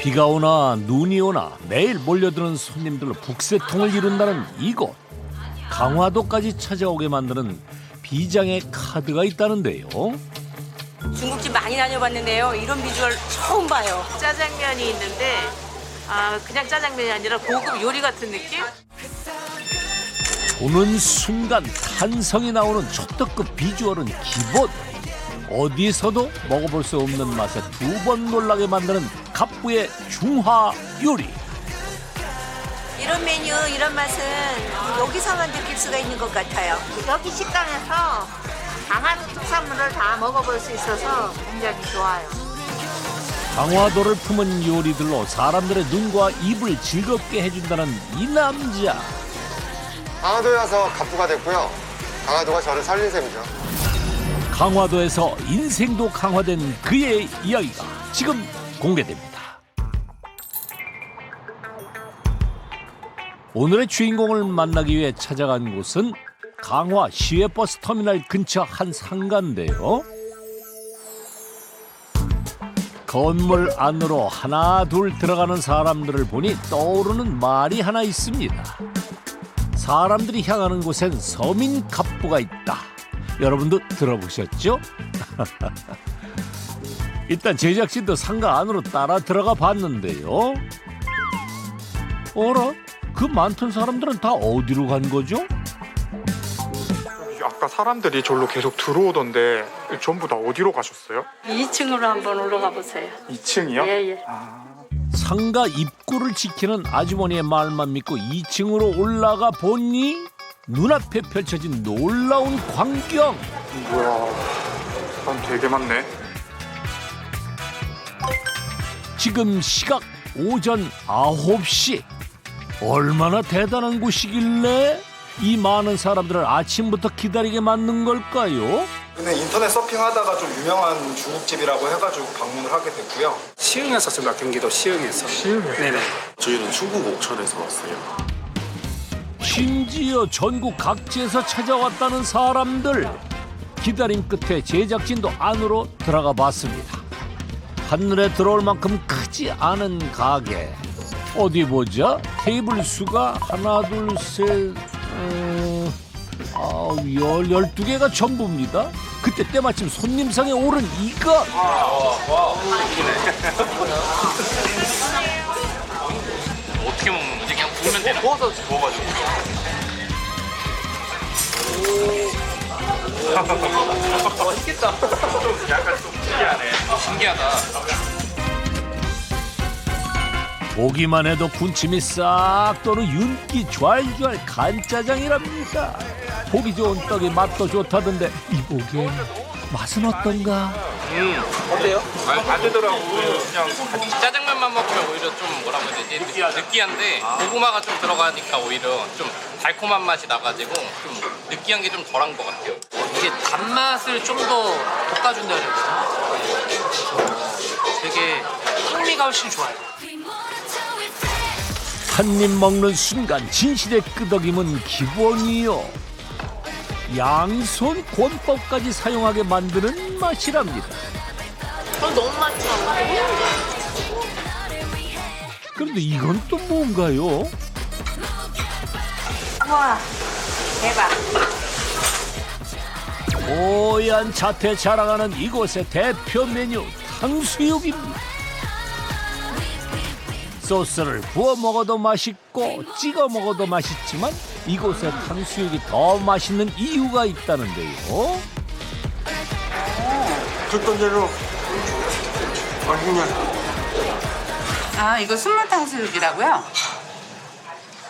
비가 오나 눈이 오나 매일 몰려드는 손님들로 북새통을 이룬다는 이곳. 강화도까지 찾아오게 만드는 비장의 카드가 있다는데요. 중국집 많이 다녀봤는데요. 이런 비주얼 처음 봐요. 짜장면이 있는데 그냥 짜장면이 아니라 고급 요리 같은 느낌? 보는 순간 탄성이 나오는 초특급 비주얼은 기본. 어디서도 먹어볼 수 없는 맛에 두 번 놀라게 만드는 갑부의 중화 요리. 이런 메뉴, 이런 맛은 여기서만 느낄 수가 있는 것 같아요. 여기 식당에서 강화도 특산물을 다 먹어볼 수 있어서 굉장히 좋아요. 강화도를 품은 요리들로 사람들의 눈과 입을 즐겁게 해준다는 이 남자. 강화도에 와서 갑부가 됐고요. 강화도가 저를 살린 셈이죠. 강화도에서 인생도 강화된 그의 이야기가 지금 공개됩니다. 오늘의 주인공을 만나기 위해 찾아간 곳은 강화 시외버스 터미널 근처 한 상가인데요. 건물 안으로 하나 둘 들어가는 사람들을 보니 떠오르는 말이 하나 있습니다. 사람들이 향하는 곳엔 서민 갑부가 있다. 여러분도 들어보셨죠? 일단 제작진도 상가 안으로 따라 들어가 봤는데요. 어라? 그 많던 사람들은 다 어디로 간 거죠? 아까 사람들이 절로 계속 들어오던데 전부 다 어디로 가셨어요? 2층으로 한번 올라가 보세요. 2층이요? 예예. 상가 입구를 지키는 아주머니의 말만 믿고 2층으로 올라가 보니 눈앞에 펼쳐진 놀라운 광경. 뭐야, 사람 되게 많네. 지금 시각 오전 9시. 얼마나 대단한 곳이길래 이 많은 사람들을 아침부터 기다리게 만든 걸까요? 근데 인터넷 서핑하다가 좀 유명한 중국집이라고 해가지고 방문을 하게 됐고요. 시흥에서 왔습니다. 경기도 시흥에서. 시흥이요? 네네. 저희는 충북 옥천에서 왔어요. 심지어 전국 각지에서 찾아왔다는 사람들. 기다림 끝에 제작진도 안으로 들어가 봤습니다. 한눈에 들어올 만큼 크지 않은 가게. 어디 보자. 테이블 수가 하나, 둘, 셋, 12개가 전부입니다. 그때 때마침 손님상에 오른 이것. 어떻게 먹는 거지? 그냥 구우면 되나? 구워가지고. 맛있겠다. 약간 좀 신기하네. 신기하다. 보기만 해도 군침이 싹 도는 윤기 좔좔 간짜장이랍니다. 보기 좋은 떡이 맛도 좋다던데 이보게 맛은 어떤가? 어때요? 안 되더라고. 그냥 짜장면만 먹으면 오히려 좀 뭐라고 해야 되지? 느끼한데 고구마가 좀 들어가니까 오히려 좀 달콤한 맛이 나가지고 좀 느끼한 게 좀 덜한 것 같아요. 이게 단맛을 좀 더 볶아준다 그래야 되나? 되게 풍미가 훨씬 좋아요. 한 입 먹는 순간 진실의 끄덕임은 기본이요. 양손 권법까지 사용하게 만드는 맛이랍니다. 너무 맛있어. 그런데 이건 또 뭔가요? 우와, 대박. 뽀얀 자태 자랑하는 이곳의 대표 메뉴 탕수육입니다. 소스를 부어 먹어도 맛있고 찍어 먹어도 맛있지만 이곳의 탕수육이 더 맛있는 이유가 있다는데요. 듣던 대로 맛있네. 이거 순무 탕수육이라고요?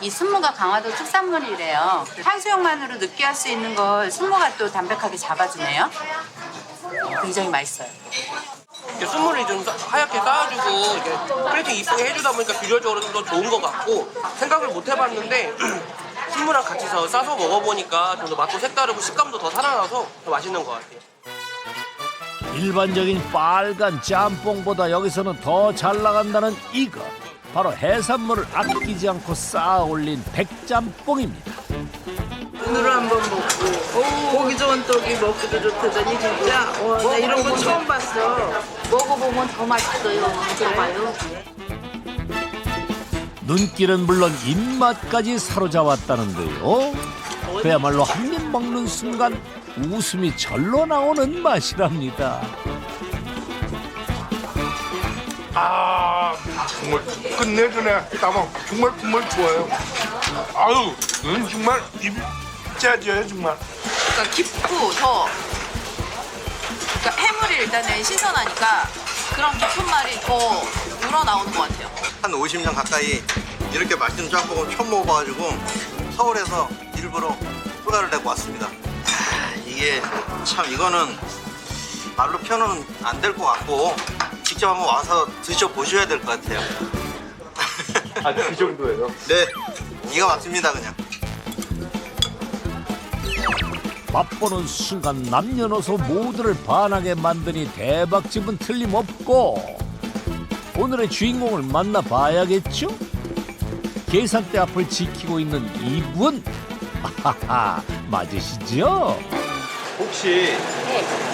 이 순무가 강화도 특산물이래요. 탕수육만으로 느끼할 수 있는 걸 순무가 또 담백하게 잡아주네요. 굉장히 맛있어요. 이렇게 순물이 좀 하얗게 쌓아주고 이렇게 플레이팅 이쁘게 해주다 보니까 비주얼적으로 좀 더 좋은 것 같고 생각을 못 해봤는데 순무랑 같이 싸서 먹어보니까 좀 더 맛도 색다르고 식감도 더 살아나서 더 맛있는 것 같아요. 일반적인 빨간 짬뽕보다 여기서는 더 잘 나간다는 이것. 바로 해산물을 아끼지 않고 쌓아 올린 백짬뽕입니다. 눈으로 한번 먹고 보기 좋은 떡이 먹기도 좋다더니 진짜 와, 나 이런 거 처음 봤어. 먹어보면 더 맛있어요. 들어봐요. 눈길은 물론 입맛까지 사로잡았다는데요. 그야말로 한 입 먹는 순간 웃음이 절로 나오는 맛이랍니다. 정말 끝내주네. 따먹 정말 좋아요. 아유, 정말 입이 짜져요 정말. 그러니까 깊고 더 그러니까 해물이 일단은 신선하니까 그런 깊은 말이 더 우러나오는 것 같아요. 한 50년 가까이 이렇게 맛있는 짬뽕을 처음 먹어봐가지고 서울에서 일부러 휴가를 내고 왔습니다. 이게 참 이거는 말로 표현은 안 될 것 같고 직접 한번 와서 드셔보셔야 될 것 같아요. 아, 그 정도예요? 네, 기가 막힙니다 그냥. 맛보는 순간 남녀노소 모두를 반하게 만드니 대박집은 틀림없고 오늘의 주인공을 만나봐야겠죠? 계산대 앞을 지키고 있는 이분 아하하 맞으시죠? 혹시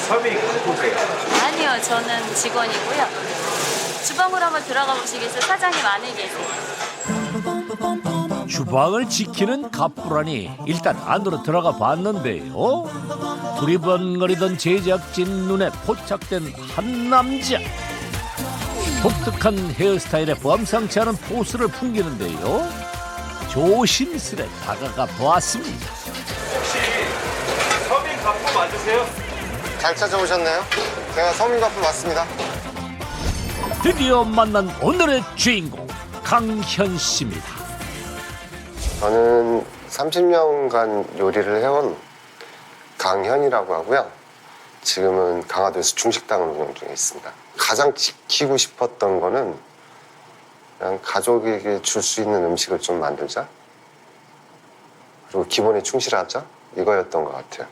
서빙 보세요? 아니요, 저는 직원이고요. 주방으로 한번 들어가 보시겠어요? 사장님 안에 계세요. 주방을 지키는 갑부라니 일단 안으로 들어가 봤는데요. 두리번거리던 제작진 눈에 포착된 한 남자. 독특한 헤어스타일에 범상치 않은 포스를 풍기는데요. 조심스레 다가가 보았습니다. 혹시 서빙 갑부 맞으세요? 잘 찾아오셨네요. 제가 서민갑부 맞습니다. 드디어 만난 오늘의 주인공 강현 씨입니다. 저는 30년간 요리를 해온 강현이라고 하고요. 지금은 강화도에서 중식당을 운영 중에 있습니다. 가장 지키고 싶었던 거는 그냥 가족에게 줄 수 있는 음식을 좀 만들자. 그리고 기본에 충실하자. 이거였던 것 같아요.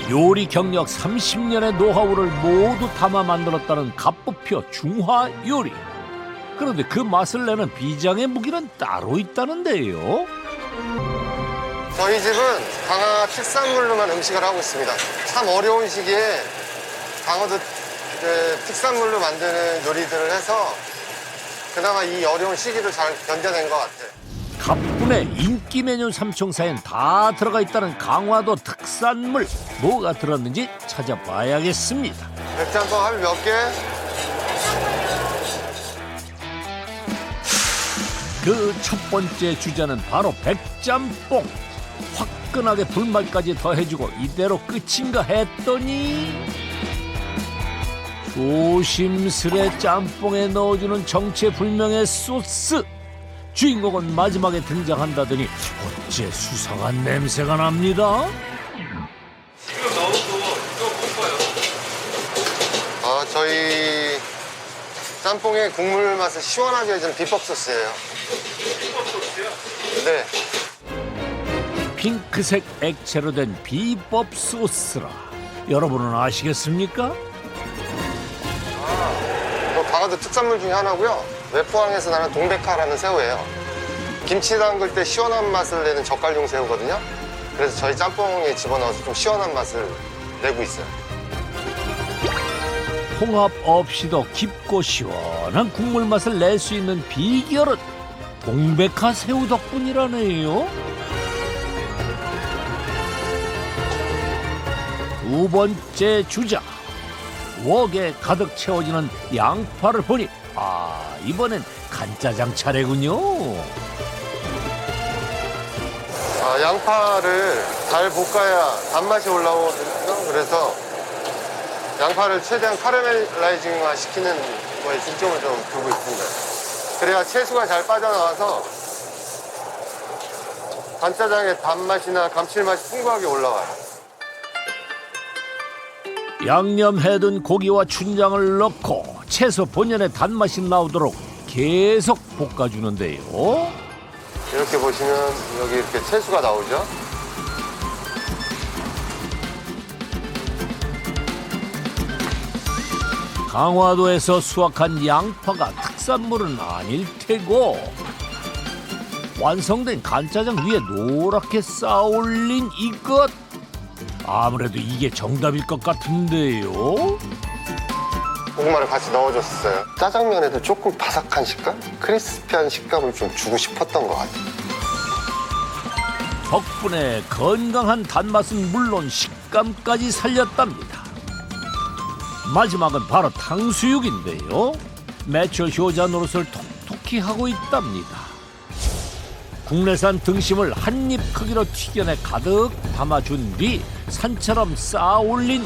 요리 경력 30년의 노하우를 모두 담아 만들었다는 갑부표 중화 요리. 그런데 그 맛을 내는 비장의 무기는 따로 있다는데요. 저희 집은 강화 특산물로만 음식을 하고 있습니다. 참 어려운 시기에 강화도 특산물로 만드는 요리들을 해서 그나마 이 어려운 시기를 잘 견뎌낸 것 같아요. 갑분의 인기 메뉴 삼총사엔 다 들어가 있다는 강화도 특산물. 뭐가 들었는지 찾아봐야겠습니다. 백짬뽕 하면 몇 개? 그 첫 번째 주자는 바로 백짬뽕. 화끈하게 불맛까지 더해주고 이대로 끝인가 했더니 조심스레 짬뽕에 넣어주는 정체불명의 소스. 주인공은 마지막에 등장한다더니 어째 수상한 냄새가 납니다. 지금 넣어도 이거 못 봐요. 저희 짬뽕의 국물 맛을 시원하게 해준 비법 소스예요. 비법 소스요? 네. 핑크색 액체로 된 비법 소스라. 여러분은 아시겠습니까? 강화도 특산물 중에 하나고요. 외포항에서 나는 동백화라는 새우예요. 김치 담글 때 시원한 맛을 내는 젓갈용 새우거든요. 그래서 저희 짬뽕에 집어넣어서 좀 시원한 맛을 내고 있어요. 홍합 없이도 깊고 시원한 국물 맛을 낼 수 있는 비결은 동백화 새우 덕분이라네요. 두 번째 주자. 웍에 가득 채워지는 양파를 보니 이번엔 간짜장 차례군요. 양파를 잘 볶아야 단맛이 올라오거든요. 그래서 양파를 최대한 카라멜라이징화 시키는 거에 중점을 좀 두고 있습니다. 그래야 채수가 잘 빠져나와서 간짜장의 단맛이나 감칠맛이 풍부하게 올라와요. 양념해둔 고기와 춘장을 넣고 채소 본연의 단맛이 나오도록 계속 볶아주는데요. 이렇게 보시면 여기 이렇게 채수가 나오죠. 강화도에서 수확한 양파가 특산물은 아닐 테고 완성된 간짜장 위에 노랗게 쌓아올린 이것. 아무래도 이게 정답일 것 같은데요. 고구마를 같이 넣어줬어요. 짜장면에도 조금 바삭한 식감? 크리스피한 식감을 좀 주고 싶었던 것 같아요. 덕분에 건강한 단맛은 물론 식감까지 살렸답니다. 마지막은 바로 탕수육인데요. 매출 효자 노릇을 톡톡히 하고 있답니다. 국내산 등심을 한 입 크기로 튀겨내 가득 담아준 뒤 산처럼 쌓아 올린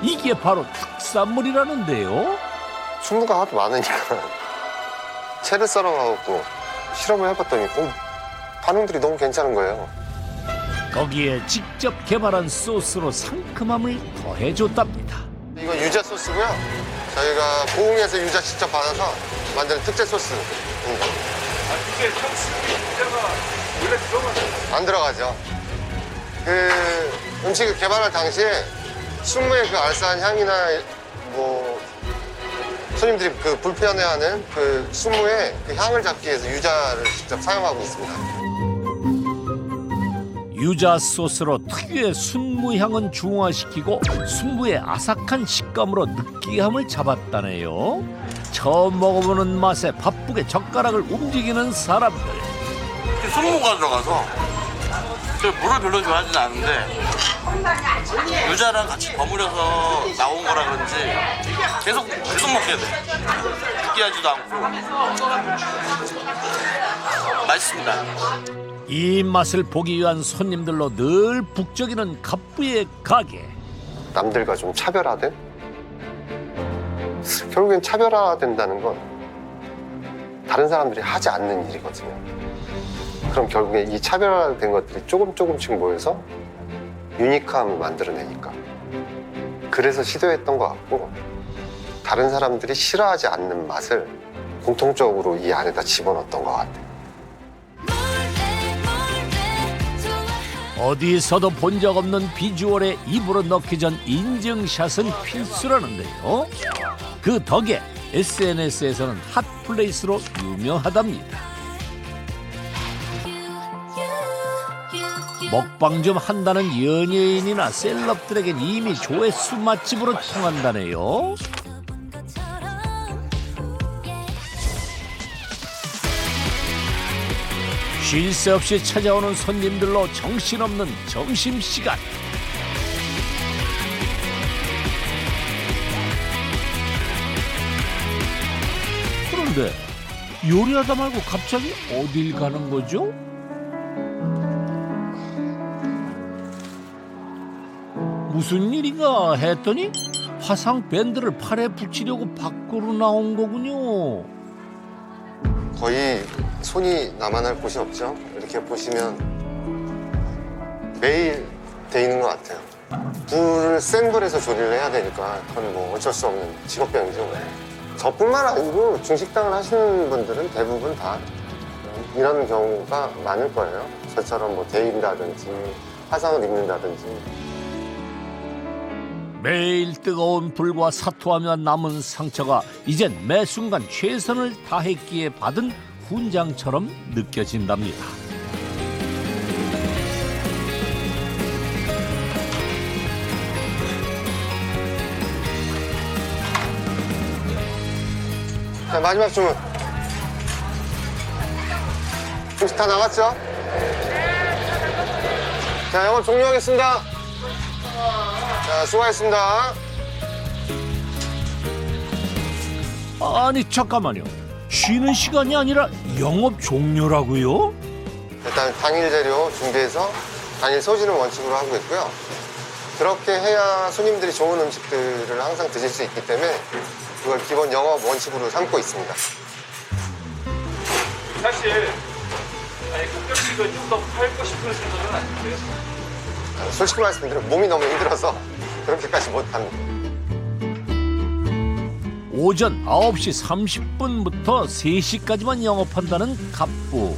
이게 바로 특산물이라는데요. 순무가 하도 많으니까 채를 썰어갖고 실험을 해봤더니 반응들이 너무 괜찮은 거예요. 거기에 직접 개발한 소스로 상큼함을 더해줬답니다. 이건 유자 소스고요. 저희가 고흥에서 유자 직접 받아서 만드는 특제 소스입니다. 이게 유자가 원래 들어가나요? 안 들어가죠. 그 음식을 개발할 당시에 순무의 그 알싸한 향이나 뭐 손님들이 그 불편해하는 그 순무의 그 향을 잡기 위해서 유자를 직접 사용하고 있습니다. 유자 소스로 특유의 순무 향은 중화시키고 순무의 아삭한 식감으로 느끼함을 잡았다네요. 처음 먹어보는 맛에 바쁘게 젓가락을 움직이는 사람들. 순무가 들어가서 물을 별로 좋아하진 않은데 유자랑 같이 버무려서 나온 거라 그런지 계속 먹게 돼. 느끼하지도 않고 맛있습니다. 이 맛을 보기 위한 손님들로 늘 북적이는 갑부의 가게. 남들과 좀 차별화된? 결국엔 차별화된다는 건 다른 사람들이 하지 않는 일이거든요. 그럼 결국에 이 차별화된 것들이 조금씩 모여서 유니크함을 만들어내니까. 그래서 시도했던 것 같고 다른 사람들이 싫어하지 않는 맛을 공통적으로 이 안에다 집어넣었던 것 같아요. 어디서도 본 적 없는 비주얼에 입으로 넣기 전 인증샷은 필수라는데요. 그 덕에 SNS에서는 핫플레이스로 유명하답니다. 먹방 좀 한다는 연예인이나 셀럽들에겐 이미 조회수 맛집으로 통한다네요. 쉴 새 없이 찾아오는 손님들로 정신없는 점심시간. 그런데 요리하다 말고 갑자기 어딜 가는 거죠? 무슨 일인가 했더니 화상 밴드를 팔에 붙이려고 밖으로 나온 거군요. 거의 손이 남아날 곳이 없죠. 이렇게 보시면 매일 돼 있는 것 같아요. 불을 센 불에서 조리를 해야 되니까 그건 뭐 어쩔 수 없는 직업병이죠. 저뿐만 아니고 중식당을 하시는 분들은 대부분 다 이런 경우가 많을 거예요. 저처럼 뭐 데인다든지 화상을 입는다든지. 매일 뜨거운 불과 사투하며 남은 상처가 이젠 매 순간 최선을 다했기에 받은 훈장처럼 느껴진답니다. 자, 마지막 주문. 중식 다 나갔죠? 자, 영업 종료하겠습니다. 자, 수고하셨습니다. 아니 잠깐만요. 쉬는 시간이 아니라 영업 종료라고요? 일단 당일 재료 준비해서 당일 소진을 원칙으로 하고 있고요. 그렇게 해야 손님들이 좋은 음식들을 항상 드실 수 있기 때문에 그걸 기본 영업 원칙으로 삼고 있습니다. 사실 가끔씩은 좀 더 팔고 싶은 생각은 안 드세요? 솔직히 말씀드리면 몸이 너무 힘들어서 그렇게까지 못합니다. 오전 9시 30분부터 3시까지만 영업한다는 갑부.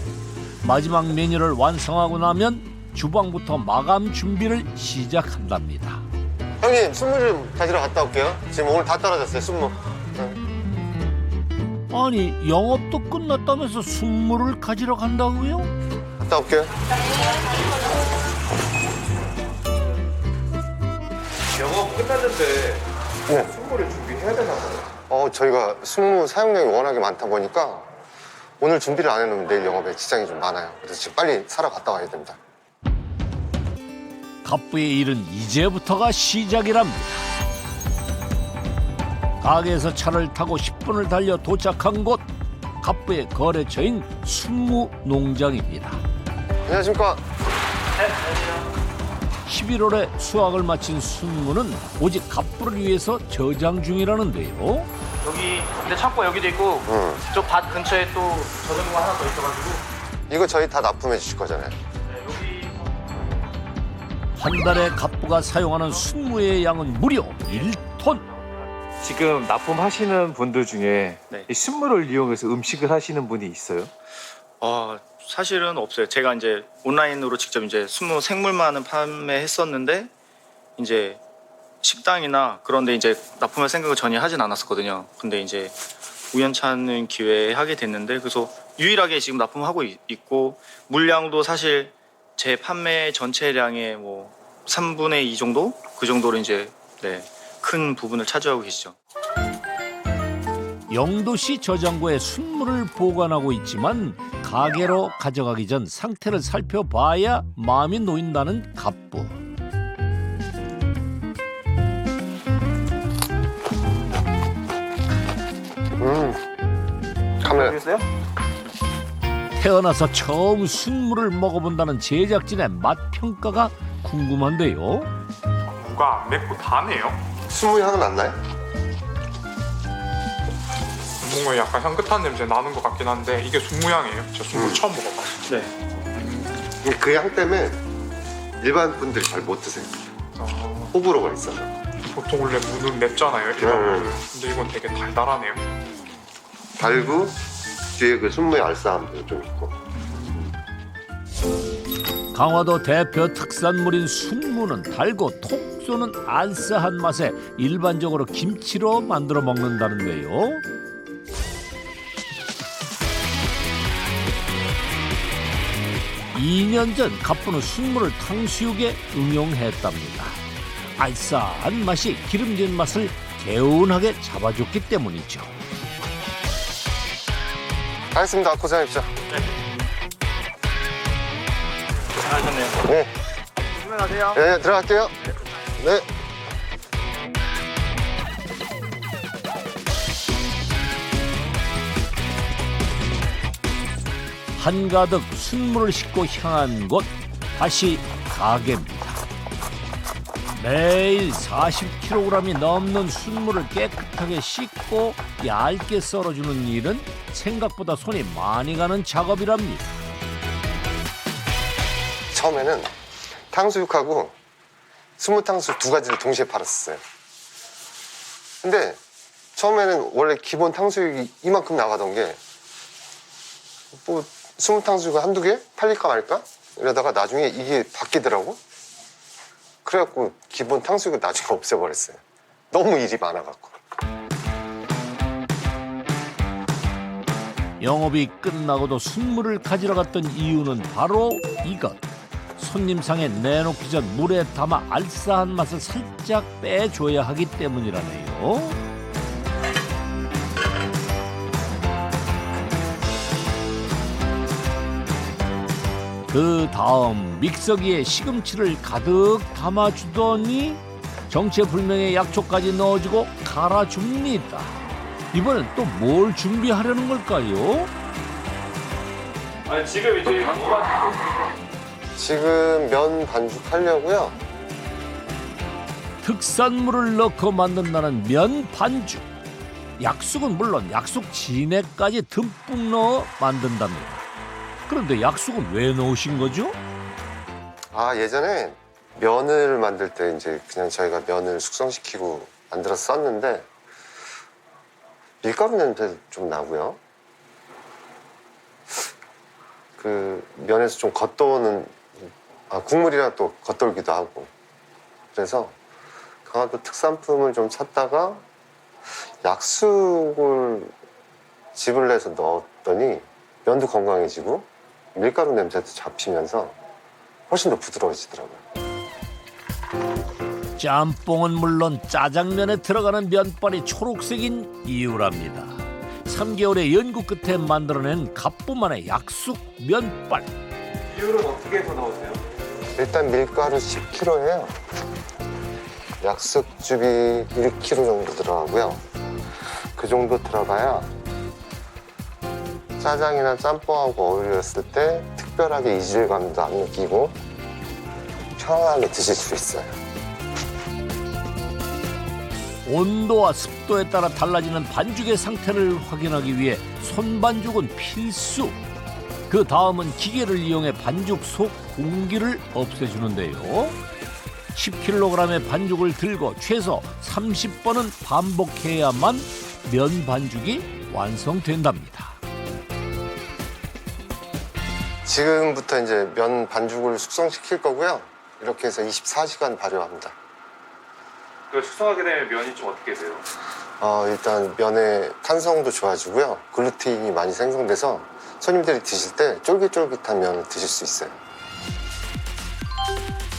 마지막 메뉴를 완성하고 나면 주방부터 마감 준비를 시작한답니다. 형님, 순무 좀 가지러 갔다 올게요. 지금 오늘 다 떨어졌어요, 순무. 아니 영업도 끝났다면서 순무를 가지러 간다고요? 갔다 올게요. 영업 끝났는데 네. 순무를 준비해 해야 되나 봐요. 저희가 순무 사용량이 워낙에 많다 보니까 오늘 준비를 안 해놓으면 내일 영업에 지장이 좀 많아요. 그래서 지금 빨리 사러 갔다 와야 됩니다. 갑부의 일은 이제부터가 시작이랍니다. 가게에서 차를 타고 10분을 달려 도착한 곳, 갑부의 거래처인 순무 농장입니다. 안녕하십니까. 11월에 수확을 마친 순무는 오직 갑부를 위해서 저장 중이라는데요. 여기 근데 창고가 여기도 있고 저 밭 근처에 또 저장고가 하나 더 있어가지고 이거 저희 다 납품해 주실 거잖아요. 한 달에 갑부가 사용하는 순무의 양은 무려 1톤. 지금 납품하시는 분들 중에 이 순무를 이용해서 음식을 하시는 분이 있어요? 사실은 없어요. 제가 이제 온라인으로 직접 이제 순무 생물만은 판매했었는데 이제 식당이나 그런데 이제 납품할 생각을 전혀 하진 않았었거든요. 근데 이제 우연찮은 기회에 하게 됐는데 그래서 유일하게 지금 납품하고 있고 물량도 사실 제 판매 전체량의 뭐 3분의 2 정도? 그 정도로 이제 큰 부분을 차지하고 계시죠. 영도시 저장고에 순무를 보관하고 있지만 가게로 가져가기 전 상태를 살펴봐야 마음이 놓인다는 갑부. 카메라. 태어나서 처음 순무를 먹어본다는 제작진의 맛 평가가 궁금한데요. 무가 안 맵고 다네요. 순무 향은 안 나요? 뭔가 약간 향긋한 냄새 나는 것 같긴 한데 이게 순무향이에요. 저 순무 처음 먹어봐요. 그 향 때문에 일반 분들이 잘 못 드세요. 호불호가 있어서. 보통 원래 무는 맵잖아요. 일반적으로. 근데 이건 되게 달달하네요. 달고 뒤에 그 순무의 알싸함도 좀 있고. 강화도 대표 특산물인 순무는 달고 톡 쏘는 알싸한 맛에 일반적으로 김치로 만들어 먹는다는데요. (2년) 전 갑부는 순무를 탕수육에 응용했답니다. 알싸한 맛이 기름진 맛을 개운하게 잡아줬기 때문이죠. 알겠습니다. 고생하십시오. 잘하셨네요. 네. 조심하세요. 네, 들어갈게요. 네. 한가득 순무를 싣고 향한 곳, 다시 가게입니다. 매일 40kg이 넘는 순무를 깨끗하게 씻고 얇게 썰어주는 일은 생각보다 손이 많이 가는 작업이랍니다. 처음에는 탕수육하고 순무탕수육 두 가지를 동시에 팔았었어요. 근데 처음에는 원래 기본 탕수육이 이만큼 나가던 게 뭐 순무탕수육 한두 개 팔릴까 말까? 이러다가 나중에 이게 바뀌더라고. 그래갖고 기본 탕수육을 나중에 없애버렸어요. 너무 일이 많아갖고. 영업이 끝나고도 순무를 가지러 갔던 이유는 바로 이것. 손님상에 내놓기 전 물에 담아 알싸한 맛을 살짝 빼줘야 하기 때문이라네요. 그 다음 믹서기에 시금치를 가득 담아주더니 정체불명의 약초까지 넣어주고 갈아줍니다. 이번엔 또 뭘 준비하려는 걸까요? 아니 지금 이제 지금 면 반죽하려고요. 특산물을 넣고 만든다는 면 반죽. 약숙은 물론 약숙 진액까지 듬뿍 넣어 만든답니다. 그런데 약숙은 왜 넣으신 거죠? 예전에 면을 만들 때 이제 그냥 저희가 면을 숙성시키고 만들어서 썼는데 밀가루 냄새 좀 나고요. 그 면에서 좀 겉도는 국물이랑 또 겉돌기도 하고 그래서 강화도 특산품을 좀 찾다가 약숙을 즙을 내서 넣었더니 면도 건강해지고 밀가루 냄새도 잡히면서 훨씬 더 부드러워지더라고요. 짬뽕은 물론 짜장면에 들어가는 면발이 초록색인 이유랍니다. 3개월의 연구 끝에 만들어낸 갑부만의 약숙 면발. 비율은 어떻게 해서 넣으세요? 일단 밀가루 10kg예요. 약숙즙이 1kg 정도 들어가고요. 그 정도 들어가야 짜장이나 짬뽕하고 어울렸을 때 특별하게 이질감도 안 느끼고 편안하게 드실 수 있어요. 온도와 습도에 따라 달라지는 반죽의 상태를 확인하기 위해 손반죽은 필수. 그 다음은 기계를 이용해 반죽 속 공기를 없애주는데요. 10kg의 반죽을 들고 최소 30번은 반복해야만 면 반죽이 완성된답니다. 지금부터 이제 면 반죽을 숙성시킬 거고요. 이렇게 해서 24시간 발효합니다. 숙성하게 되면 면이 좀 어떻게 돼요? 일단 면의 탄성도 좋아지고요. 글루텐이 많이 생성돼서 손님들이 드실 때 쫄깃쫄깃한 면을 드실 수 있어요.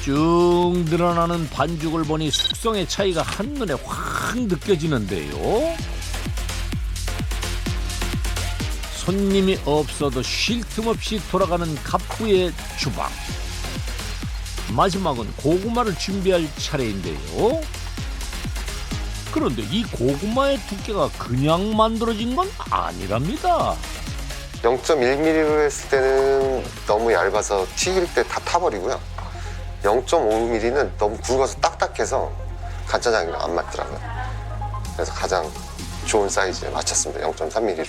쭉 늘어나는 반죽을 보니 숙성의 차이가 한눈에 확 느껴지는데요. 손님이 없어도 쉴 틈 없이 돌아가는 갑부의 주방. 마지막은 고구마를 준비할 차례인데요. 그런데 이 고구마의 두께가 그냥 만들어진 건 아니랍니다. 0.1mm로 했을 때는 너무 얇아서 튀길 때 다 타버리고요. 0.5mm는 너무 굵어서 딱딱해서 간짜장이랑 안 맞더라고요. 그래서 가장 좋은 사이즈에 맞췄습니다. 0.3mm로.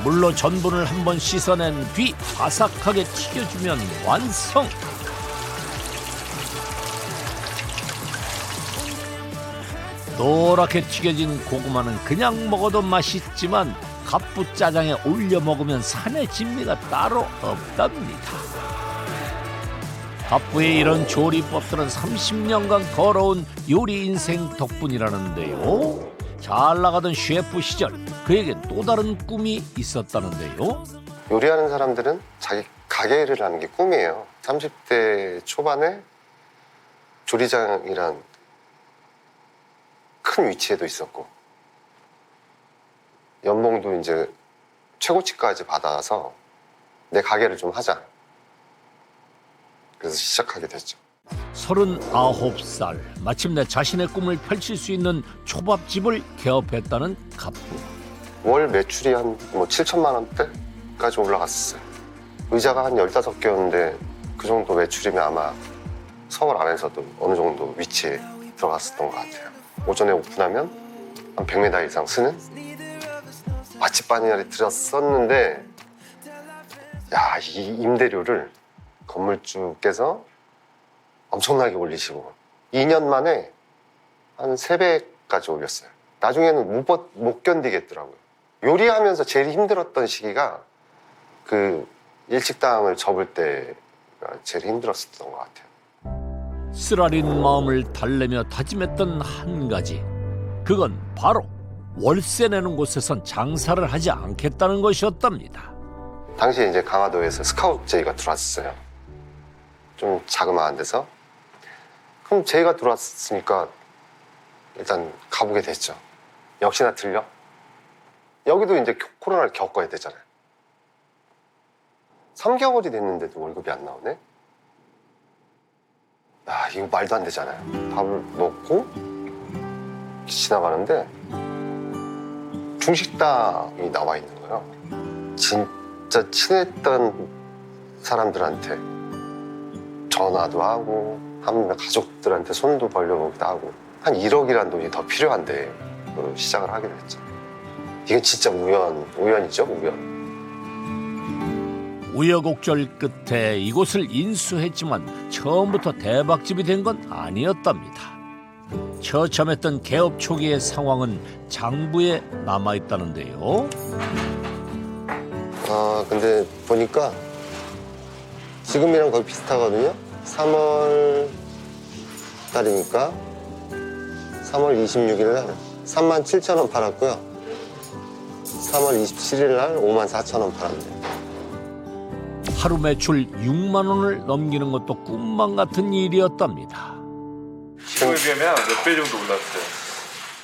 물로 전분을 한번 씻어낸 뒤 바삭하게 튀겨주면 완성. 노랗게 튀겨진 고구마는 그냥 먹어도 맛있지만 갑부 짜장에 올려 먹으면 산의 진미가 따로 없답니다. 갑부의 이런 조리법들은 30년간 걸어온 요리 인생 덕분이라는데요. 잘 나가던 셰프 시절 그에겐 또 다른 꿈이 있었다는데요. 요리하는 사람들은 자기 가게를 하는 게 꿈이에요. 30대 초반에 조리장이란 큰 위치에도 있었고 연봉도 이제 최고치까지 받아서 내 가게를 좀 하자. 그래서 시작하게 됐죠. 39살 마침내 자신의 꿈을 펼칠 수 있는 초밥집을 개업했다는 갑부. 월 매출이 한 7천만 원대까지 올라갔었어요. 의자가 한 15개였는데 그 정도 매출이면 아마 서울 안에서도 어느 정도 위치에 들어갔었던 것 같아요. 오전에 오픈하면 한 100m 이상 쓰는 맛집 바니아를 들었었는데 야, 이 임대료를 건물주께서 엄청나게 올리시고 2년 만에 한 3배까지 올렸어요. 나중에는 못 견디겠더라고요. 요리하면서 제일 힘들었던 시기가 그 일식당을 접을 때가 제일 힘들었었던 것 같아요. 쓰라린 마음을 달래며 다짐했던 한 가지. 그건 바로 월세 내는 곳에선 장사를 하지 않겠다는 것이었답니다. 당시에 이제 강화도에서 스카우트 제의가 들어왔어요. 좀 자그마한 데서. 그럼 제의가 들어왔으니까 일단 가보게 됐죠. 역시나 들려? 여기도 이제 코로나를 겪어야 되잖아요. 3개월이 됐는데도 월급이 안 나오네? 야, 이거 말도 안 되잖아요. 밥을 먹고 지나가는데 중식당이 나와 있는 거예요. 진짜 친했던 사람들한테 전화도 하고 하면 가족들한테 손도 벌려보기도 하고 한 1억이라는 돈이 더 필요한데 시작을 하게 됐죠. 이건 진짜 우연이죠, 우연. 우여곡절 끝에 이곳을 인수했지만 처음부터 대박집이 된 건 아니었답니다. 처참했던 개업 초기의 상황은 장부에 남아있다는데요. 근데 보니까 지금이랑 거의 비슷하거든요. 3월 달이니까 3월 26일 날 37,000원 팔았고요. 3월 27일 날 54,000원 팔았네요. 하루 매출 6만 원을 넘기는 것도 꿈만 같은 일이었답니다. 지금에 비하면 몇 배 정도 올랐어요?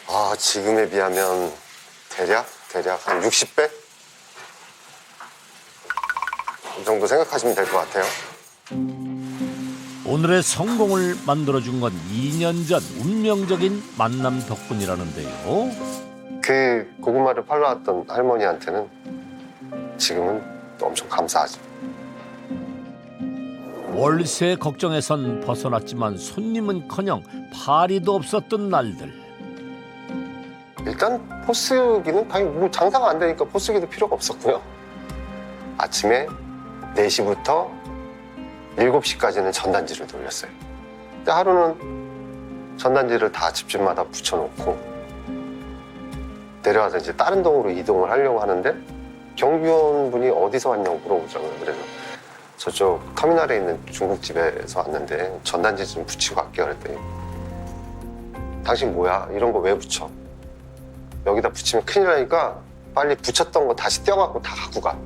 아, 지금에 비하면 대략 한 60배? 이 정도 생각하시면 될 것 같아요. 오늘의 성공을 만들어준 건 2년 전 운명적인 만남 덕분이라는데요. 그 고구마를 팔러 왔던 할머니한테는 지금은 또 엄청 감사하죠. 월세 걱정에선 벗어났지만 손님은커녕 파리도 없었던 날들. 일단 포스기는 당연히 뭐 장사가 안 되니까 포스기도 필요가 없었고요. 아침에 4시부터 7시까지는 전단지를 돌렸어요. 근데 하루는 전단지를 다 집집마다 붙여놓고 내려와서 이제 다른 동으로 이동을 하려고 하는데 경비원분이 어디서 왔냐고 물어보더라고요. 그래서 저쪽 터미널에 있는 중국집에서 왔는데 전단지 좀 붙이고 갈게요. 그랬더니 당신 뭐야? 이런 거 왜 붙여? 여기다 붙이면 큰일 나니까 빨리 붙였던 거 다시 떼어갖고 다 갖고 가.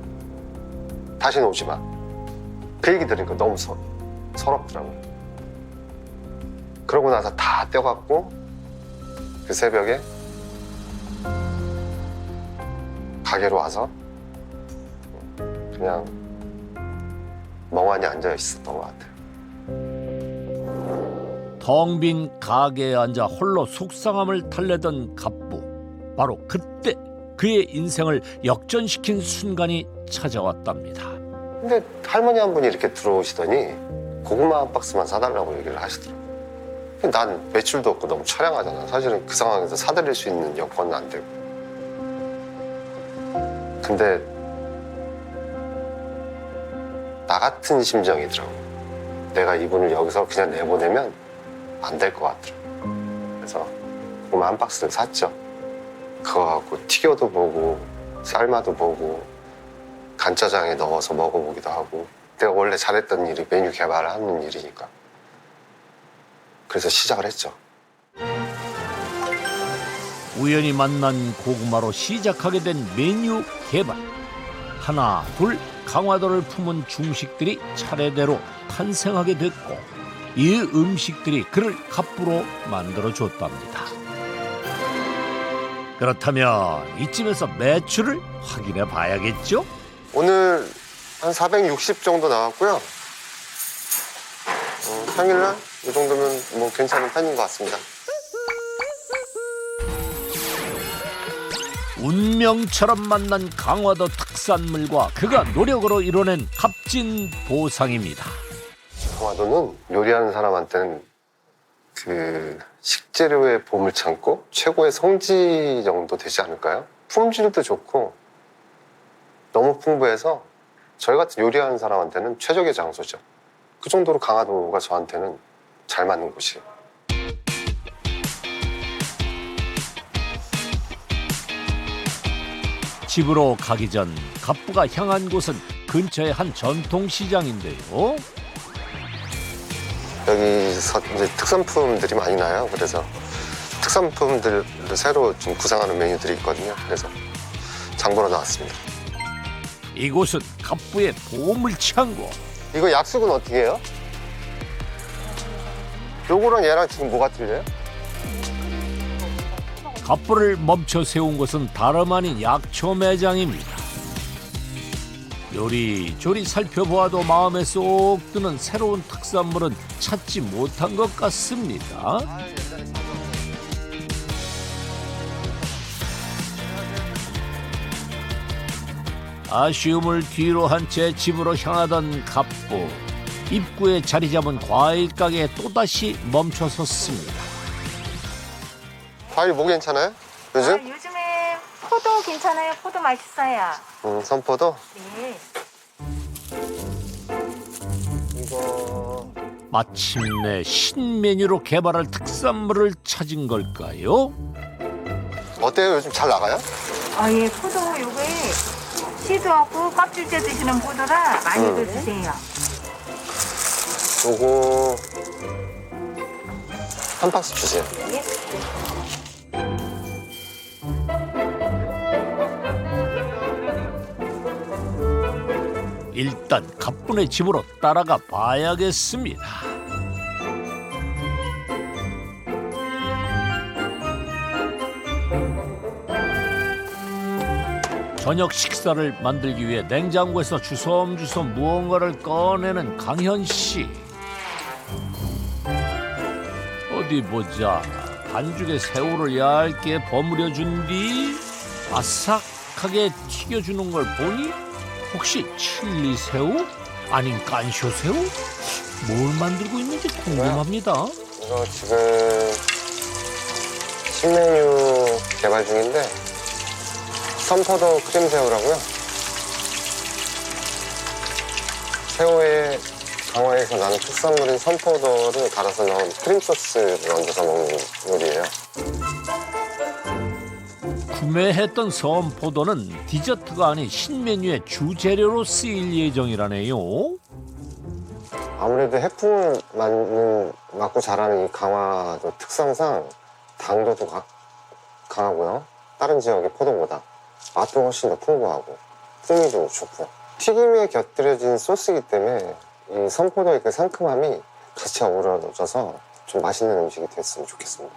다시는 오지 마. 그 얘기 들으니까 너무 서럽더라고요. 그러고 나서 다 떼어갖고 그 새벽에 가게로 와서 그냥 멍하니 앉아 있었던 것 같아요. 텅 빈 가게에 앉아 홀로 속상함을 달래던 갑부. 바로 그때 그의 인생을 역전시킨 순간이 찾아왔답니다. 근데 할머니 한 분이 이렇게 들어오시더니 고구마 한 박스만 사달라고 얘기를 하시더라고요. 난 매출도 없고 너무 처량하잖아. 사실은 그 상황에서 사드릴 수 있는 여건은 안 되고. 근데 나 같은 심정이더라고. 내가 이분을 여기서 그냥 내보내면 안 될 것 같더라고. 그래서 고구마 한 박스를 샀죠. 그거 갖고 튀겨도 보고 삶아도 보고 간짜장에 넣어서 먹어보기도 하고. 내가 원래 잘했던 일이 메뉴 개발을 하는 일이니까. 그래서 시작을 했죠. 우연히 만난 고구마로 시작하게 된 메뉴 개발. 하나, 둘 강화도를 품은 중식들이 차례대로 탄생하게 됐고 이 음식들이 그를 갑부로 만들어줬답니다. 그렇다면 이쯤에서 매출을 확인해 봐야겠죠? 오늘 한 460 정도 나왔고요. 평일날 이 정도면 뭐 괜찮은 편인 것 같습니다. 운명처럼 만난 강화도 특산물과 그가 노력으로 이뤄낸 값진 보상입니다. 강화도는 요리하는 사람한테는 그 식재료의 보물창고, 최고의 성지 정도 되지 않을까요? 품질도 좋고 너무 풍부해서 저희 같은 요리하는 사람한테는 최적의 장소죠. 그 정도로 강화도가 저한테는 잘 맞는 곳이에요. 집으로 가기 전 갑부가 향한 곳은 근처의 한 전통시장인데요. 여기서 이제 특산품들이 많이 나요. 그래서 특산품들을 새로 좀 구상하는 메뉴들이 있거든요. 그래서 장 보러 나왔습니다. 이곳은 갑부의 보물창고. 이거 약속은 어떻게 해요? 요거랑 얘랑 지금 뭐가 틀려요? 갑부를 멈춰 세운 곳은 다름 아닌 약초 매장입니다. 요리조리 살펴보아도 마음에 쏙 드는 새로운 특산물은 찾지 못한 것 같습니다. 아쉬움을 뒤로 한 채 집으로 향하던 갑부. 입구에 자리 잡은 과일 가게에 또다시 멈춰섰습니다. 과일 뭐 괜찮아요? 요즘? 요즘에 포도 괜찮아요. 포도 맛있어요. 선포도? 네. 이거 마침내 신메뉴로 개발할 특산물을 찾은 걸까요? 어때요? 요즘 잘 나가요? 아, 예, 포도 요게 시드하고 껍질째 드시는 포도라 많이들 드세요. 요거 한 박스 주세요. 예. 일단 갑분의 집으로 따라가 봐야겠습니다. 저녁 식사를 만들기 위해 냉장고에서 주섬주섬 무언가를 꺼내는 강현 씨. 어디 보자. 반죽에 새우를 얇게 버무려 준 뒤 바삭하게 튀겨주는 걸 보니 혹시 칠리 새우? 아닌 깐쇼 새우? 뭘 만들고 있는지 궁금합니다. 이거 지금 신메뉴 개발 중인데 선포도 크림새우라고요. 새우에 강화에서 나는 특산물인 선포도를 갈아서 넣은 크림소스를 얹어서 먹는 요리예요. 구매했던 선포도는 디저트가 아닌 신메뉴의 주재료로 쓰일 예정이라네요. 아무래도 해풍을 맞고 자라는 이 강화도 특성상 당도도 강하고요. 다른 지역의 포도보다 맛도 훨씬 더 풍부하고 풍미도 좋고요. 튀김에 곁들여진 소스이기 때문에 이 선포도의 그 상큼함이 같이 어우러져서 좀 맛있는 음식이 됐으면 좋겠습니다.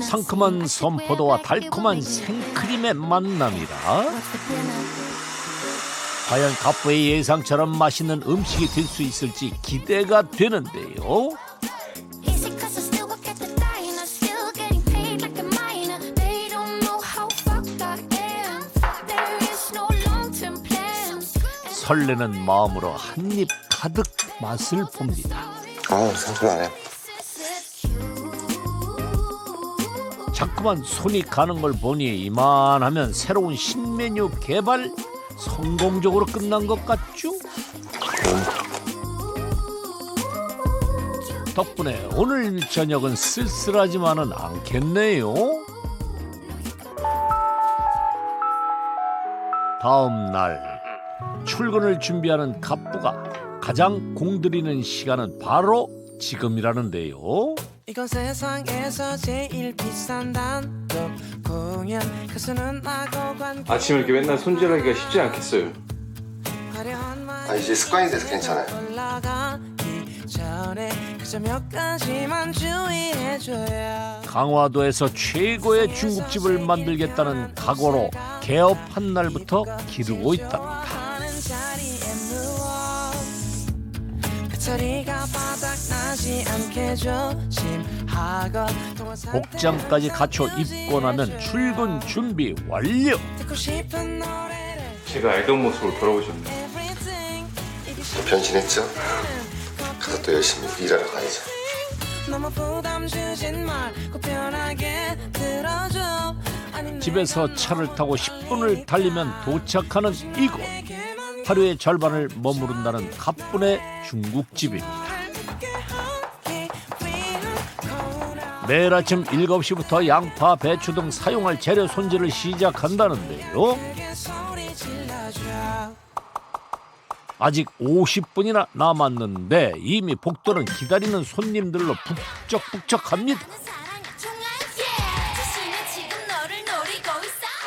상큼한 선포도와 달콤한 생크림의 만남이라 과연 갑부의 예상처럼 맛있는 음식이 될 수 있을지 기대가 되는데요. 설레는 마음으로 한 입 가득 맛을 봅니다. 아우, 상큼하네. 자꾸만 손이 가는 걸 보니 이만하면 새로운 신메뉴 개발 성공적으로 끝난 것 같죠? 덕분에 오늘 저녁은 쓸쓸하지만은 않겠네요. 다음 날 출근을 준비하는 갑부가 가장 공들이는 시간은 바로 지금이라는데요. 이건 세상에서 제일 비싼 단독 공연 가수는 나고 관객 아침에 이렇게 맨날 손질하기가 쉽지 않겠어요. 아, 이제 습관이 돼서 괜찮아요. 올라가기 전에 그저 몇 가지만 주의해줘야 강화도에서 최고의 중국집을 만들겠다는 각오로 개업한 날부터 기르고 있답니다. 자리가 바닥나지 않게 조심하고 복장까지 갖춰 입고 나면 출근 준비 완료. 듣고 싶은 노래를 제가 알던 모습으로 돌아오셨네요. 또 변신했죠? 가서 또 열심히 일하러 가야죠. 너무 부담 주진 말고 편하게 들어줘. 집에서 차를 타고 10분을 달리면 도착하는 이곳. 하루의 절반을 머무른다는 가뿐의 중국집입니다. 매일 아침 7시부터 양파, 배추 등 사용할 재료 손질을 시작한다는데요. 아직 50분이나 남았는데 이미 복도는 기다리는 손님들로 북적북적합니다.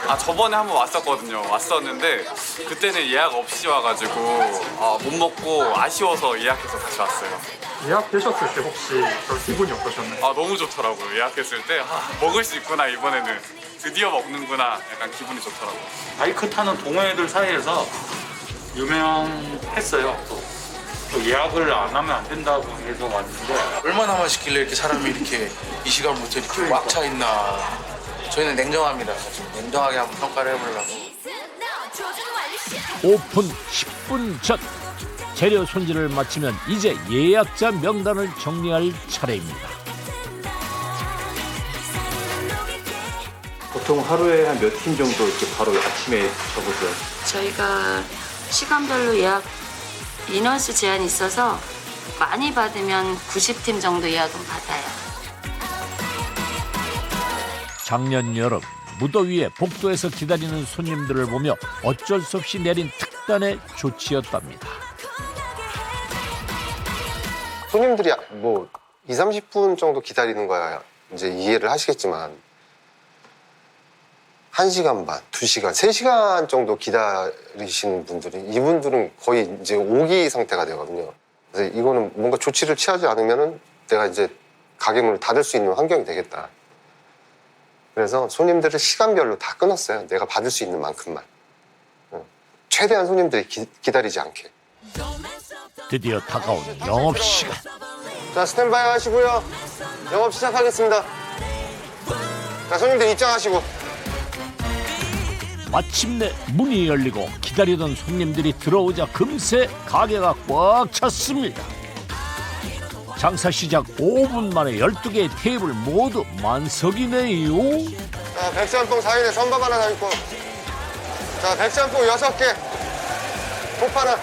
아, 저번에 한번 왔었는데 그때는 예약 없이 와가지고 못 먹고 아쉬워서 예약해서 다시 왔어요. 예약되셨을 때 혹시 그 기분이 어떠셨나요? 아, 너무 좋더라고요. 예약했을 때 먹을 수 있구나, 이번에는 드디어 먹는구나, 약간 기분이 좋더라고요. 바이크 타는 동호회들 사이에서 유명했어요. 또 예약을 안 하면 안 된다고 해서 왔는데 얼마나 맛있길래 이렇게 사람이 이렇게 이 시간부터 이렇게 꽉 차 있나. 저희는 냉정합니다. 좀 냉정하게 한번 평가를 해보려고. 오픈 10분 전 재료 손질을 마치면 이제 예약자 명단을 정리할 차례입니다. 보통 하루에 한 몇 팀 정도 이렇게 바로 아침에 접으세요? 저희가 시간별로 예약 인원수 제한이 있어서 많이 받으면 90팀 정도 예약은 받아요. 작년 여름 무더위에 복도에서 기다리는 손님들을 보며 어쩔 수 없이 내린 특단의 조치였답니다. 손님들이 뭐 2, 30분 정도 기다리는 거야 이제 이해를 하시겠지만 1시간 반, 2시간, 3시간 정도 기다리시는 분들이 이분들은 거의 이제 오기 상태가 되거든요. 그래서 이거는 뭔가 조치를 취하지 않으면은 내가 이제 가게 문을 닫을 수 있는 환경이 되겠다. 그래서 손님들을 시간별로 다 끊었어요. 내가 받을 수 있는 만큼만. 최대한 손님들이 기다리지 않게. 드디어 다가온 영업시간. 자, 스탠바이 하시고요. 영업 시작하겠습니다. 자, 손님들 입장하시고. 마침내 문이 열리고 기다리던 손님들이 들어오자 금세 가게가 꽉 찼습니다. 장사 시작 5분 만에 12개의 테이블 모두 만석이네요. 자, 백짬뽕 4인에 선밥 하나 더 있고. 자, 백짬뽕 6개. 국 하나.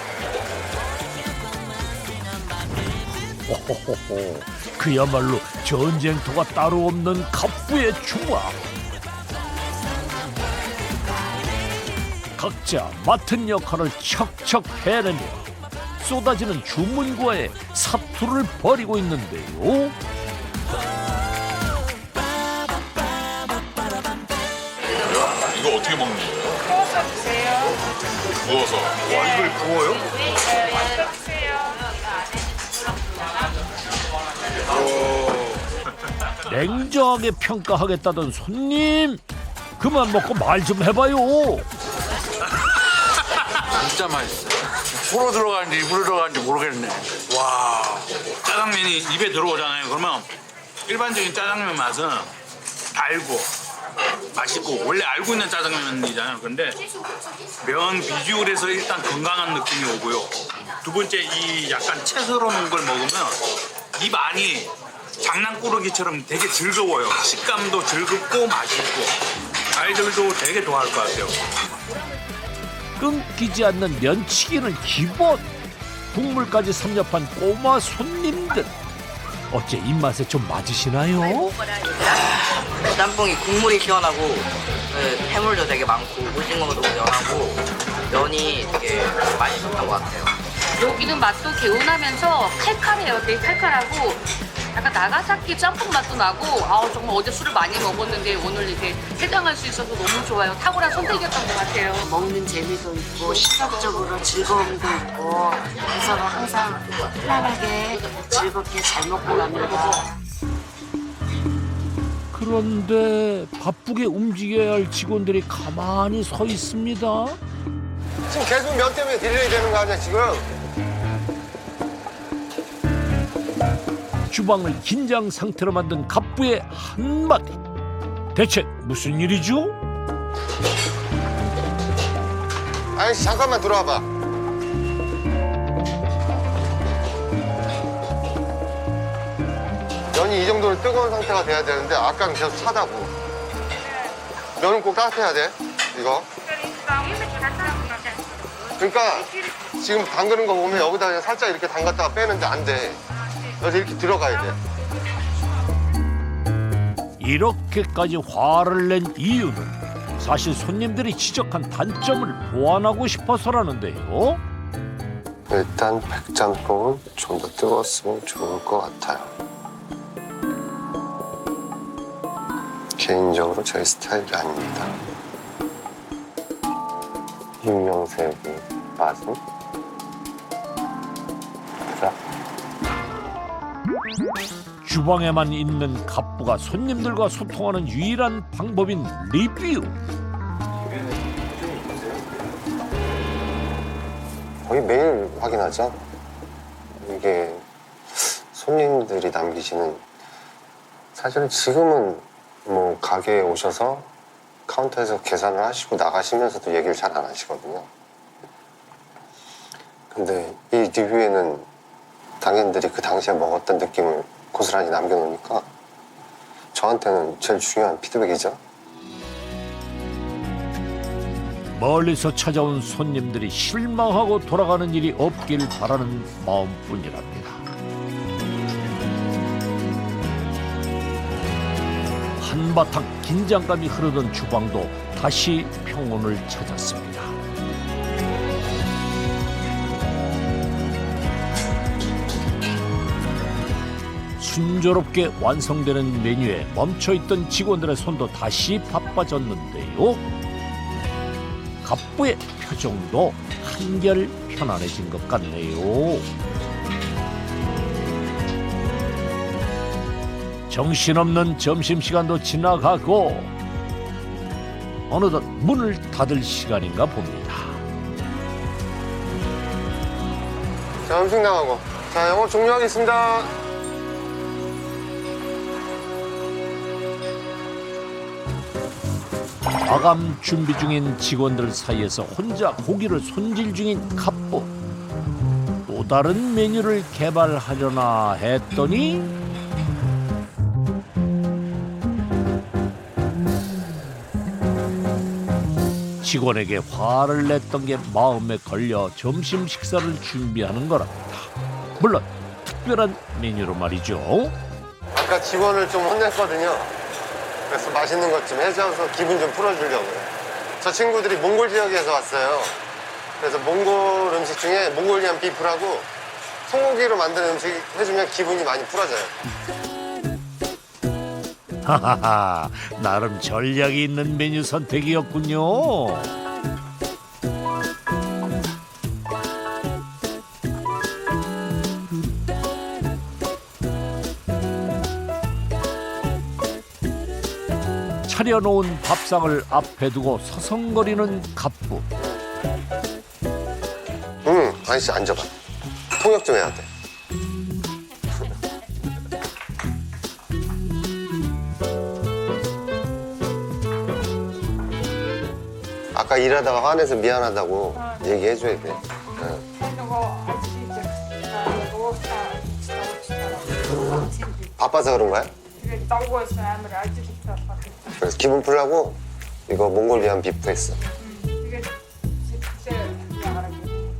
호호호호, 그야말로 전쟁터가 따로 없는 갑부의 주방. 각자 맡은 역할을 척척 해내며 쏟아지는 주문과의 사투를 벌이고 있는데요. 이거 어떻게 먹는 거예요? 구워서 드세요. 구워서. 와, 이걸 구워요? 냉정하게 평가하겠다던 손님, 그만 먹고 말 좀 해봐요. 진짜 맛있어. 코로 들어가는지 입으로 들어가는지 모르겠네. 와. 짜장면이 입에 들어오잖아요. 그러면 일반적인 짜장면 맛은 달고 맛있고 원래 알고 있는 짜장면이잖아요. 근데 면 비주얼에서 일단 건강한 느낌이 오고요. 두 번째 이 약간 채썰어 놓은 걸 먹으면 입 안이 장난꾸러기처럼 되게 즐거워요. 식감도 즐겁고 맛있고 아이들도 되게 좋아할 것 같아요. 끊기지 않는 면치기는 기본. 국물까지 섭렵한 꼬마 손님들. 어째 입맛에 좀 맞으시나요? 짬뽕이 국물이 시원하고 해물도 되게 많고 오징어도 연하고 면이 되게 맛있었던 것 같아요. 여기는 맛도 개운하면서 칼칼해요. 되게 칼칼하고 약간 나가사키 짬뽕 맛도 나고 정말 어제 술을 많이 먹었는데 오늘 이렇게 해장할 수 있어서 너무 좋아요. 탁월한 선택이었던 것 같아요. 먹는 재미도 있고 시각적으로 즐거움도 있고 그래서 항상 편안하게 즐겁게 잘 먹고 갑니다. 그런데 바쁘게 움직여야 할 직원들이 가만히 서 있습니다. 지금 계속 면 때문에 딜레이 되는 거 아니야, 지금? 주방을 긴장 상태로 만든 갑부의 한마디. 대체 무슨 일이죠? 아저씨, 잠깐만 들어와봐. 면이 이 정도로 뜨거운 상태가 돼야 되는데 아까는 계속 차다고. 면은 꼭 따뜻해야 돼, 이거. 그러니까 지금 담그는 거 보면 여기다 그냥 살짝 이렇게 담갔다가 빼는데 안 돼. 그래서 이렇게 들어가야 돼. 이렇게까지 화를 낸 이유는 사실 손님들이 지적한 단점을 보완하고 싶어서라는데요. 일단 백짬뽕은 좀 더 뜨거웠으면 좋을 것 같아요. 개인적으로 제 스타일이 아닙니다. 유명세의 맛은? 자. 주방에만 있는 갑부가 손님들과 소통하는 유일한 방법인 리뷰. 거의 매일 확인하죠. 이게 손님들이 남기시는, 사실은 지금은 뭐 가게에 오셔서 카운터에서 계산을 하시고 나가시면서도 얘기를 잘 안 하시거든요. 근데 이 리뷰에는 당인들이 그 당시에 먹었던 느낌을 고스란히 남겨놓으니까 저한테는 제일 중요한 피드백이죠. 멀리서 찾아온 손님들이 실망하고 돌아가는 일이 없길 바라는 마음뿐이랍니다. 한바탕 긴장감이 흐르던 주방도 다시 평온을 찾았습니다. 순조롭게 완성되는 메뉴에 멈춰있던 직원들의 손도 다시 바빠졌는데요. 갑부의 표정도 한결 편안해진 것 같네요. 정신없는 점심시간도 지나가고 어느덧 문을 닫을 시간인가 봅니다. 자, 음식 나가고. 자, 영업 종료하겠습니다. 마감 준비 중인 직원들 사이에서 혼자 고기를 손질 중인 갑부. 또 다른 메뉴를 개발하려나 했더니 직원에게 화를 냈던 게 마음에 걸려 점심 식사를 준비하는 거랍니다. 물론 특별한 메뉴로 말이죠. 아까 직원을 좀 혼냈거든요. 그래서 맛있는 것 좀 해줘서 기분 좀 풀어주려고요. 저 친구들이 몽골 지역에서 왔어요. 그래서 몽골 음식 중에 몽골리안 비프라고 소고기로 만든 음식 해주면 기분이 많이 풀어져요. 하하하, 나름 전략이 있는 메뉴 선택이었군요. 차려놓은 밥상을 앞에 두고 서성거리는 갑부. 아저씨 앉아봐. 통역 좀 해야 돼. 아까 일하다가 화내서 미안하다고 얘기해줘야 돼. 바빠서 그런 거야? 그래서 기분 풀라고 이거 몽골리안 비프 했어.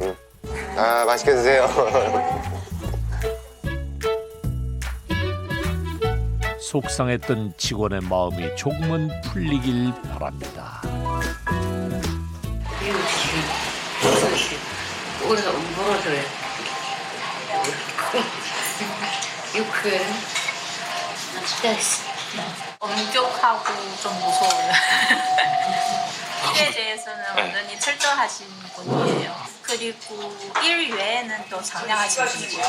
응. 아, 맛있게 드세요. 속상했던 직원의 마음이 조금은 풀리길 바랍니다. 그래서 물어줘요. 유쾌. 엄격하고 좀 무서워요. 일에 대해서는 완전히 철저하신 분이에요. 그리고 일 외에는 또 상냥하신 분이에요.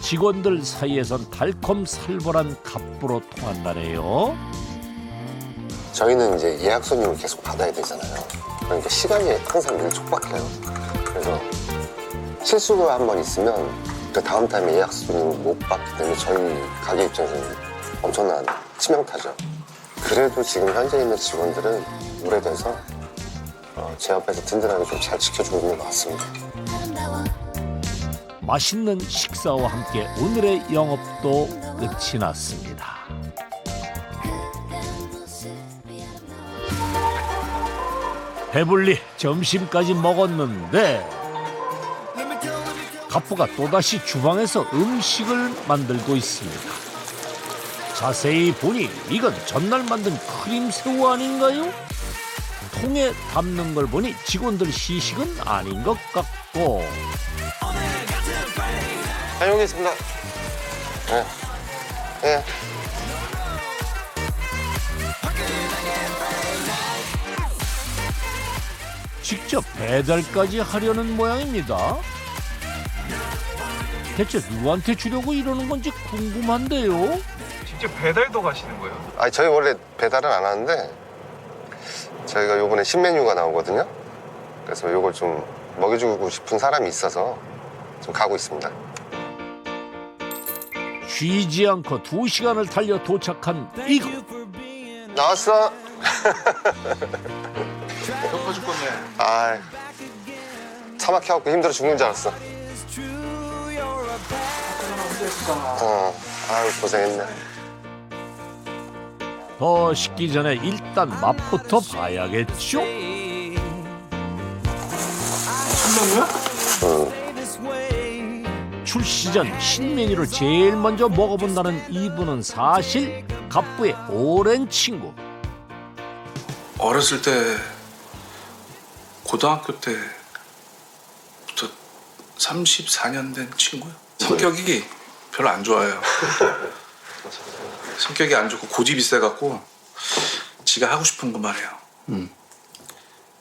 직원들 사이에선 달콤살벌한 갑부로 통한다네요. 저희는 이제 예약 손님을 계속 받아야 되잖아요. 그러니까 시간이 항상 늘 촉박해요. 그래서 실수가 한 번 있으면 그 다음 타임에 예약 손님을 못 받기 때문에 저희 가게 입장에서는 엄청난 치명타죠. 그래도 지금 현재 있는 직원들은 오래돼서 제 옆에서 든든하게 좀 잘 지켜주고 있는 것 같습니다. 맛있는 식사와 함께 오늘의 영업도 끝이 났습니다. 배불리 점심까지 먹었는데 갑부가 또다시 주방에서 음식을 만들고 있습니다. 자세히 보니 이건 전날 만든 크림새우 아닌가요? 통에 담는 걸 보니 직원들 시식은 아닌 것 같고. 다녀오겠습니다. 네. 네. 직접 배달까지 하려는 모양입니다. 대체 누구한테 주려고 이러는 건지 궁금한데요. 직접 배달도 가시는 거예요? 아니, 저희 원래 배달은 안 하는데 저희가 요번에 신메뉴가 나오거든요. 그래서 요걸 좀 먹여주고 싶은 사람이 있어서 좀 가고 있습니다. 쉬지 않고 2시간을 달려 도착한 이곳. 나왔어. 배고파 죽겠네. 아, 차 막혀갖고 힘들어 죽는 줄 알았어. 아유, 고생했네. 더 식기 전에 일단 맛부터 봐야겠죠? 출시 전 신메뉴를 제일 먼저 먹어본다는 이분은 사실 갑부의 오랜 친구. 어렸을 때 고등학교 때부터 34년 된 친구야. 성격이 별로 안 좋아요. 성격이 안 좋고 고집이 세갖고 지가 하고 싶은 것만 해요.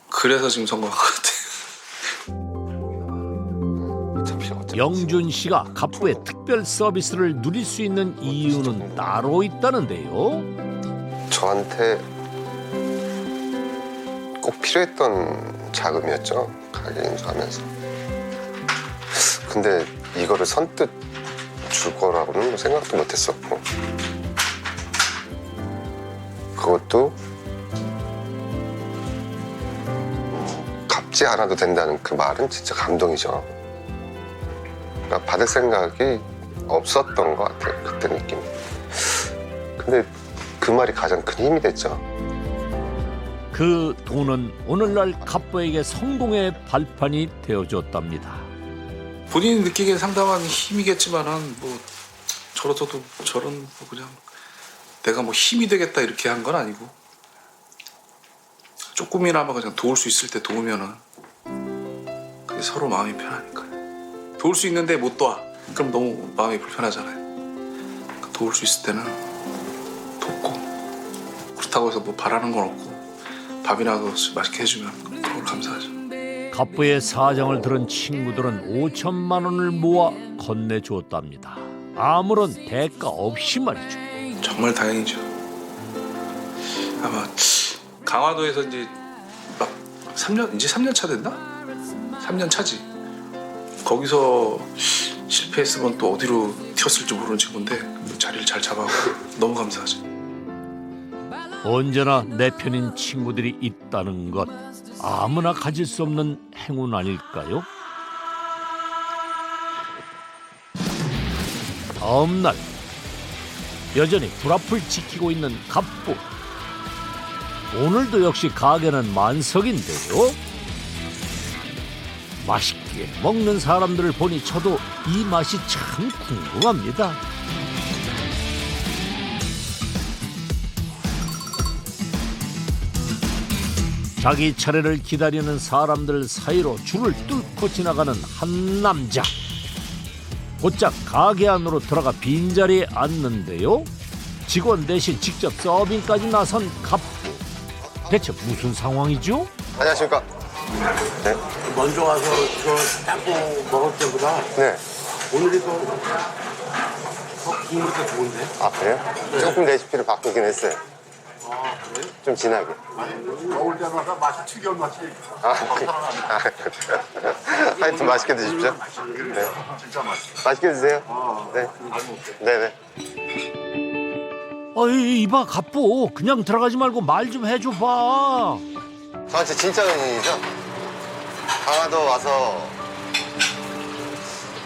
그래서 지금 성공한 것 같아. 영준 씨가 갑부의 특별 서비스를 누릴 수 있는 이유는 따로 있다는데요. 저한테 필요했던 자금이었죠. 가게 인수하면서. 근데 이거를 선뜻 줄 거라고는 생각도 못했었고, 그것도 갚지 않아도 된다는 그 말은 진짜 감동이죠. 그러니까 받을 생각이 없었던 것 같아요, 그때 느낌이. 근데 그 말이 가장 큰 힘이 됐죠. 그 돈은 오늘날 갑부에게 성공의 발판이 되어줬답니다. 본인이 느끼기엔 상당한 힘이겠지만은 뭐 저로서도 저런 뭐 그냥 내가 뭐 힘이 되겠다 이렇게 한 건 아니고 조금이나마 그냥 도울 수 있을 때 도우면은 그게 서로 마음이 편하니까요. 도울 수 있는데 못 도와. 그럼 너무 마음이 불편하잖아요. 그러니까 도울 수 있을 때는 돕고, 그렇다고 해서 뭐 바라는 건 없고 밥이나 맛있게 해주면 그걸 감사하죠. 갑부의 사정을 들은 친구들은 5천만 원을 모아 건네주었답니다. 아무런 대가 없이 말이죠. 정말 다행이죠. 아마 강화도에서 이제 막 3년, 이제 3년 차 됐나? 3년 차지. 거기서 실패했으면 또 어디로 튀었을지 모르는 친구인데 자리를 잘 잡아고 너무 감사하죠. 언제나 내 편인 친구들이 있다는 것, 아무나 가질 수 없는 행운 아닐까요? 다음 날 여전히 불앞을 지키고 있는 갑부. 오늘도 역시 가게는 만석인데요. 맛있게 먹는 사람들을 보니 저도 이 맛이 참 궁금합니다. 자기 차례를 기다리는 사람들 사이로 줄을 뚫고 지나가는 한 남자. 곧장 가게 안으로 들어가 빈자리에 앉는데요. 직원 대신 직접 서빙까지 나선 갑부. 대체 무슨 상황이죠? 안녕하십니까. 네. 먼저 와서 저 짬뽕 먹을 때보다 네. 오늘이 더 국물이 더 좋은데? 아, 그래요? 네. 조금 레시피를 바꾸긴 했어요. 아, 그래? 좀 진하게. 먹을 때마다 맛이 특이한 맛이. 하여튼 맛있게 드십시오. 네. 진짜 맛있어. 맛있게 드세요. 네. 네네. 어이, 이봐 갑부, 그냥 들어가지 말고 말 좀 해줘봐. 저한테 진짜 은인이죠. 강화도 와서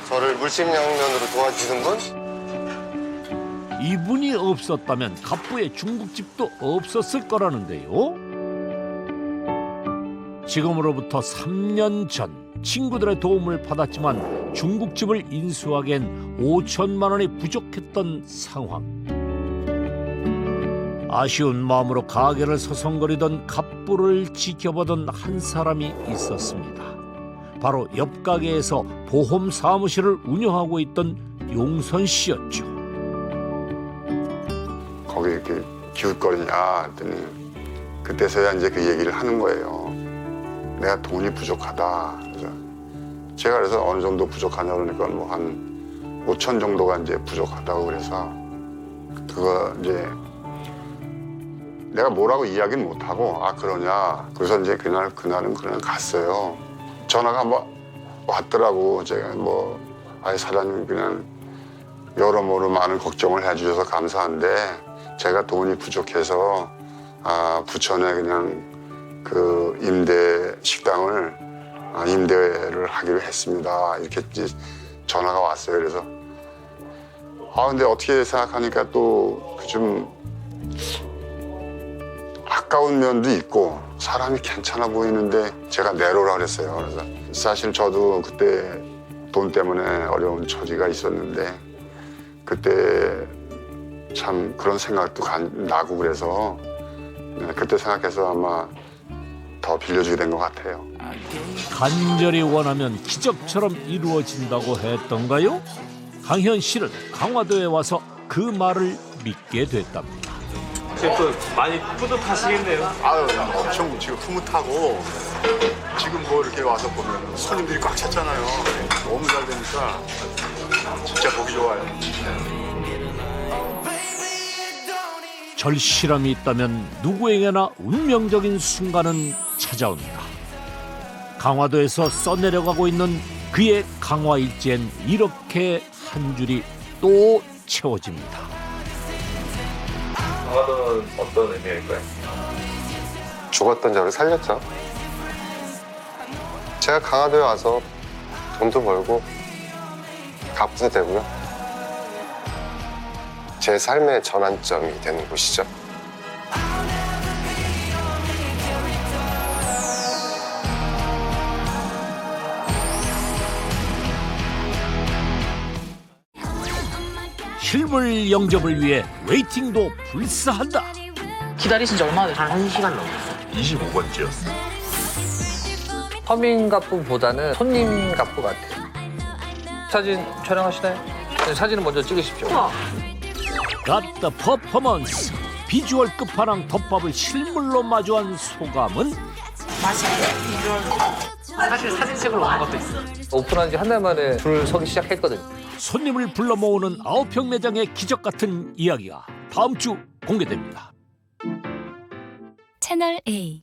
저를 물심양면으로 도와주는 분? 이분이 없었다면 갑부의 중국집도 없었을 거라는데요. 지금으로부터 3년 전 친구들의 도움을 받았지만 중국집을 인수하기엔 5천만 원이 부족했던 상황. 아쉬운 마음으로 가게를 서성거리던 갑부를 지켜보던 한 사람이 있었습니다. 바로 옆 가게에서 보험 사무실을 운영하고 있던 용선 씨였죠. 거기 이렇게 기웃거리냐 했더니 그때서야 이제 그 얘기를 하는 거예요. 내가 돈이 부족하다. 그래서 어느 정도 부족하냐 그러니까 뭐 한 5천 정도가 이제 부족하다고 그래서 그거 이제 내가 뭐라고 이야기는 못 하고 아 그러냐. 그래서 이제 그날은 그냥 갔어요. 전화가 한번 왔더라고. 제가 뭐 아이 사장님 그냥 여러모로 많은 걱정을 해주셔서 감사한데 제가 돈이 부족해서 부천에 그냥 그 임대 식당을 임대를 하기로 했습니다. 이렇게 이제 전화가 왔어요. 그래서 근데 어떻게 생각하니까 또 좀 아까운 면도 있고 사람이 괜찮아 보이는데 제가 내로라 그랬어요. 그래서 사실 저도 그때 돈 때문에 어려운 처지가 있었는데 그때 참 그런 생각도 나고 그래서 그때 생각해서 아마 더 빌려주게 된 것 같아요. 간절히 원하면 기적처럼 이루어진다고 했던가요? 강현 씨는 강화도에 와서 그 말을 믿게 됐답니다. 셰프 많이 뿌듯하시겠네요. 아유, 엄청 지금 흐뭇하고 지금 뭐 이렇게 와서 보면 손님들이 꽉 찼잖아요. 너무 잘 되니까 진짜 보기 좋아요. 절실함이 있다면 누구에게나 운명적인 순간은 찾아온다. 강화도에서 써내려가고 있는 그의 강화 일지엔 이렇게 한 줄이 또 채워집니다. 강화도는 어떤 의미일까요? 죽었던 저를 살렸죠. 제가 강화도에 와서 돈도 벌고 가꾸도 되고요. 제 삶의 전환점이 되는 곳이죠. 실물 영접을 위해 웨이팅도 불사한다. 기다리신 지 얼마나 되셨어요? 한 1시간 넘었어요. 25번째였어. 서민 갑부보다는 손님 갑부 같아요. 사진 촬영하시나요? 네, 사진은 먼저 찍으십시오. 갓더 퍼포먼스. 비주얼 끝판왕 덮밥을 실물로 마주한 소감은? 사실 사진 찍으러 오는 것도 있어요. 오픈한 지 한 달 만에 줄 서기 시작했거든요. 손님을 불러 모으는 9평 매장의 기적 같은 이야기가 다음 주 공개됩니다. 채널 A